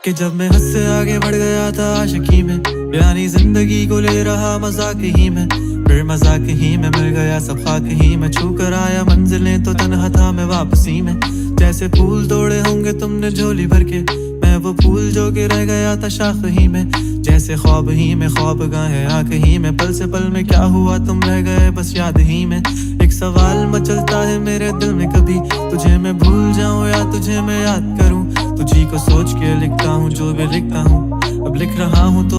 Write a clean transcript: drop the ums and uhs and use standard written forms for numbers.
कि जब मैं हद से आगे बढ़ गया था आशिकी में, यानी जिंदगी को ले रहा मजाक ही में, फिर मजाक ही में मिल गया सब खाक ही में, छू कर आया मंजिलें तो तन्हा था मैं वापसी में। जैसे फूल तोड़े होंगे तुमने झोली भर के, मैं वो फूल जो कि रह गया था शाख ही में। जैसे ख्वाब ही में ख्वाब गाहे आंख ही में, पल से पल में क्या हुआ तुम रह गए बस याद ही में। एक सवाल मचलता है मेरे दिल में, कभी तुझे मैं भूल जाऊं या तुझे मैं याद करूं। तुझी को सोच के लिखता हूँ जो भी लिखता हूँ, अब लिख रहा हूँ तो